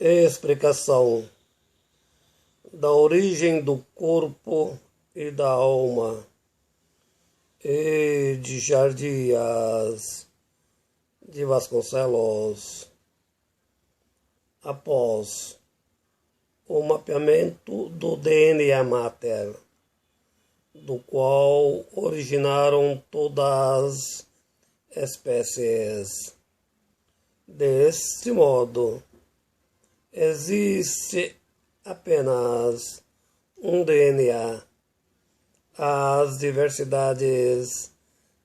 Explicação da origem do corpo e da alma e de Jardias de Vasconcelos. Após o mapeamento do DNA Mater, do qual originaram todas as espécies. Deste modo, existe apenas um DNA. As diversidades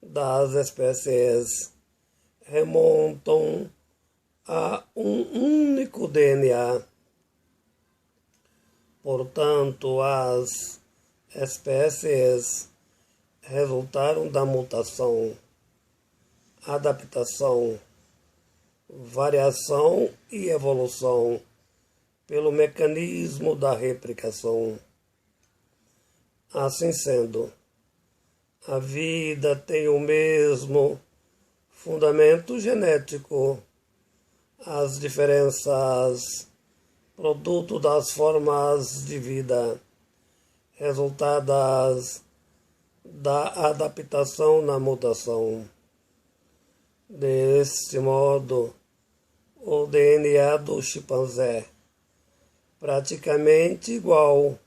das espécies remontam a um único DNA. Portanto, as espécies resultaram da mutação, adaptação, variação e evolução pelo mecanismo da replicação. Assim sendo, a vida tem o mesmo fundamento genético. As diferenças, produto das formas de vida, resultadas da adaptação na mutação. Deste modo, o DNA do chimpanzé, praticamente igual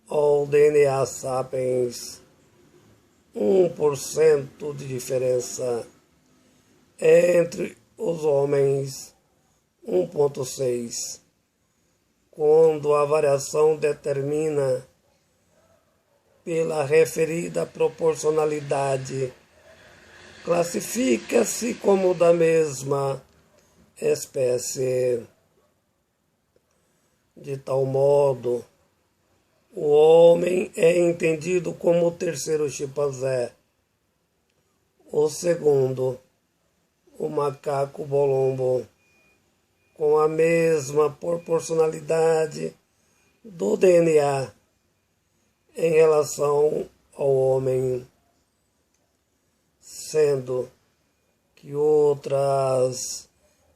ao DNA sapiens, 1% de diferença entre os homens, 1,6, quando a variação determina pela referida proporcionalidade, classifica-se como da mesma espécie. De tal modo, o homem é entendido como o terceiro chimpanzé, o segundo, o macaco bolombo, com a mesma proporcionalidade do DNA em relação ao homem, sendo que outras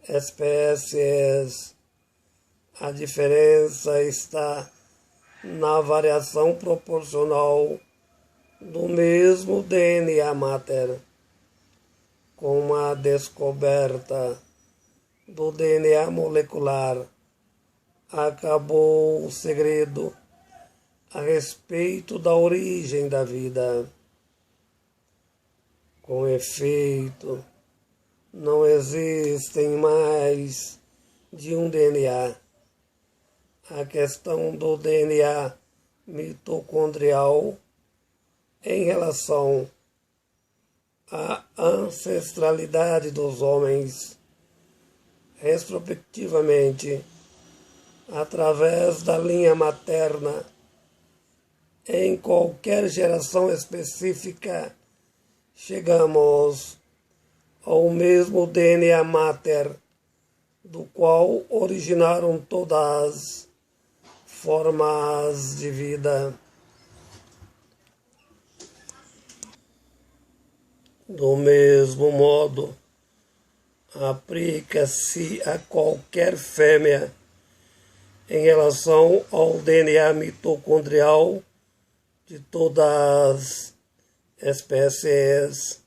espécies a diferença está na variação proporcional do mesmo DNA Mater. Com a descoberta do DNA molecular, acabou o segredo a respeito da origem da vida. Com efeito, não existem mais de um DNA. A questão do DNA mitocondrial em relação à ancestralidade dos homens, respectivamente, através da linha materna, em qualquer geração específica, chegamos ao mesmo DNA Mater, do qual originaram todas formas de vida. Do mesmo modo, aplica-se a qualquer fêmea em relação ao DNA mitocondrial de todas as espécies,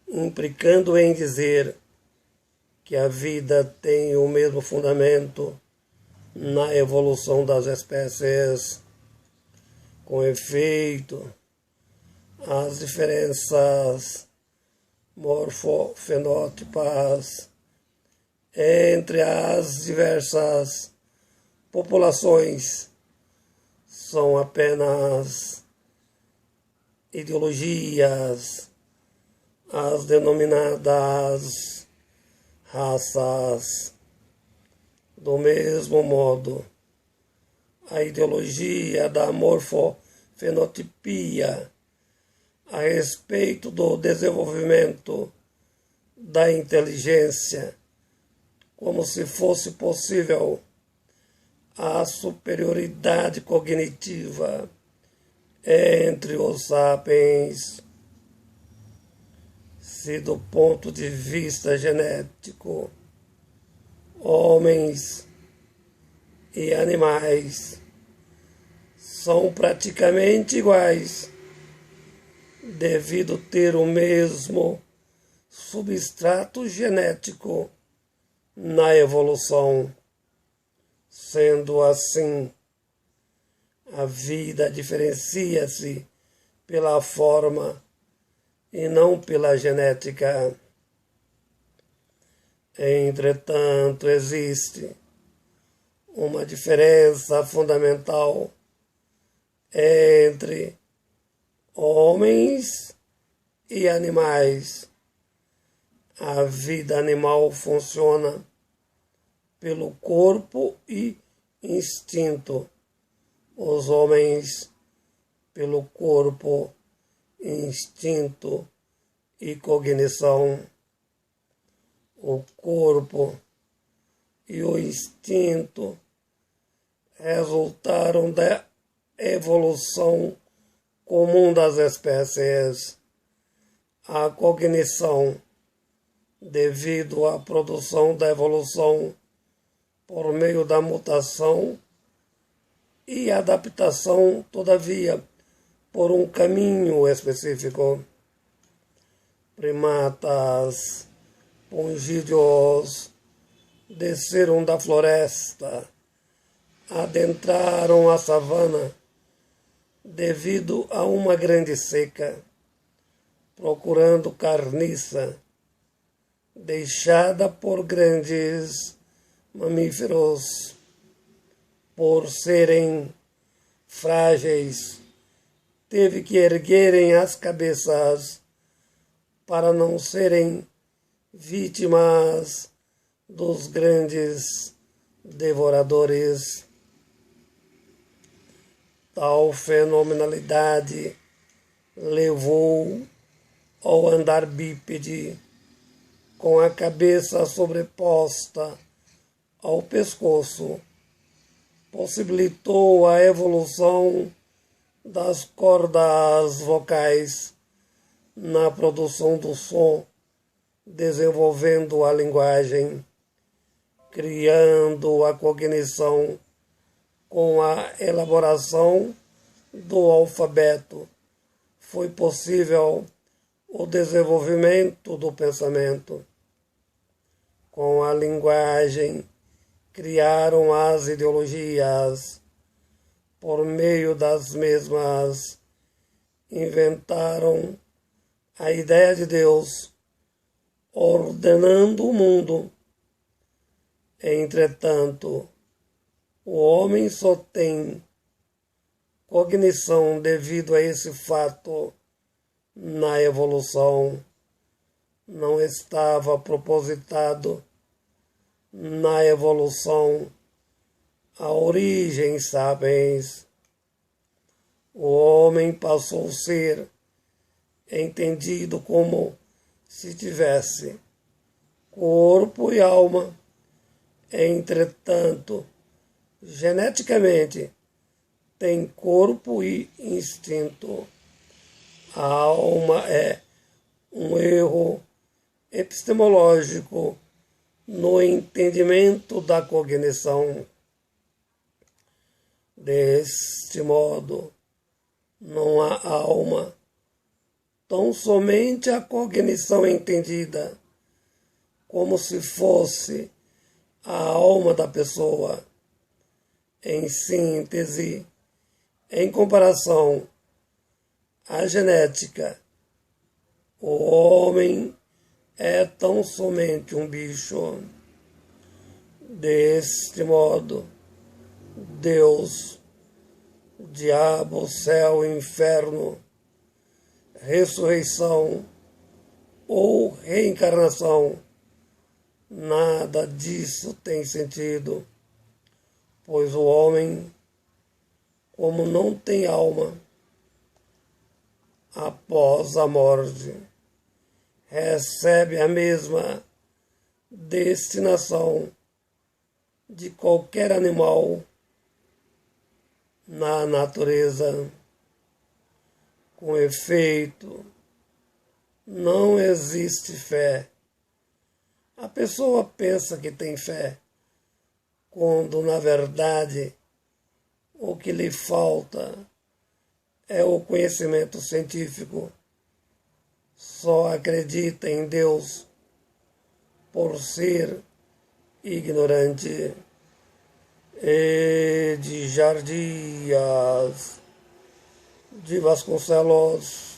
implicando em dizer que a vida tem o mesmo fundamento na evolução das espécies. Com efeito, as diferenças morfofenótipas entre as diversas populações são apenas ideologias, as denominadas raças. Do mesmo modo, a ideologia da morfofenotipia a respeito do desenvolvimento da inteligência, como se fosse possível a superioridade cognitiva entre os sapiens, se do ponto de vista genético, homens e animais são praticamente iguais, devido ter o mesmo substrato genético na evolução. Sendo assim, a vida diferencia-se pela forma e não pela genética. Entretanto, existe uma diferença fundamental entre homens e animais. A vida animal funciona pelo corpo e instinto. Os homens pelo corpo, instinto e cognição. O corpo e o instinto resultaram da evolução comum das espécies. A cognição, devido à produção da evolução por meio da mutação e adaptação, todavia, por um caminho específico. Primatas, pongídeos, desceram da floresta, adentraram a savana devido a uma grande seca, procurando carniça deixada por grandes mamíferos. Por serem frágeis, teve que erguerem as cabeças para não serem vítimas dos grandes devoradores. Tal fenomenalidade levou ao andar bípede, com a cabeça sobreposta ao pescoço, possibilitou a evolução das cordas vocais na produção do som, desenvolvendo a linguagem, criando a cognição com a elaboração do alfabeto. Foi possível o desenvolvimento do pensamento. Com a linguagem, criaram as ideologias. Por meio das mesmas, inventaram a ideia de Deus, ordenando o mundo. Entretanto, o homem só tem cognição devido a esse fato na evolução. Não estava propositado na evolução a origem, sapiens. O homem passou a ser entendido como se tivesse corpo e alma. Entretanto, geneticamente, tem corpo e instinto. A alma é um erro epistemológico no entendimento da cognição. Deste modo, não há alma, tão somente a cognição entendida, como se fosse a alma da pessoa. Em síntese, em comparação à genética, o homem é tão somente um bicho. Deste modo, Deus, diabo, céu, inferno, ressurreição ou reencarnação, nada disso tem sentido, pois o homem, como não tem alma, após a morte, recebe a mesma destinação de qualquer animal na natureza. Com efeito, não existe fé. A pessoa pensa que tem fé quando na verdade o que lhe falta é o conhecimento científico. Só acredita em Deus por ser ignorante. E de Jardias de Vasconcelos.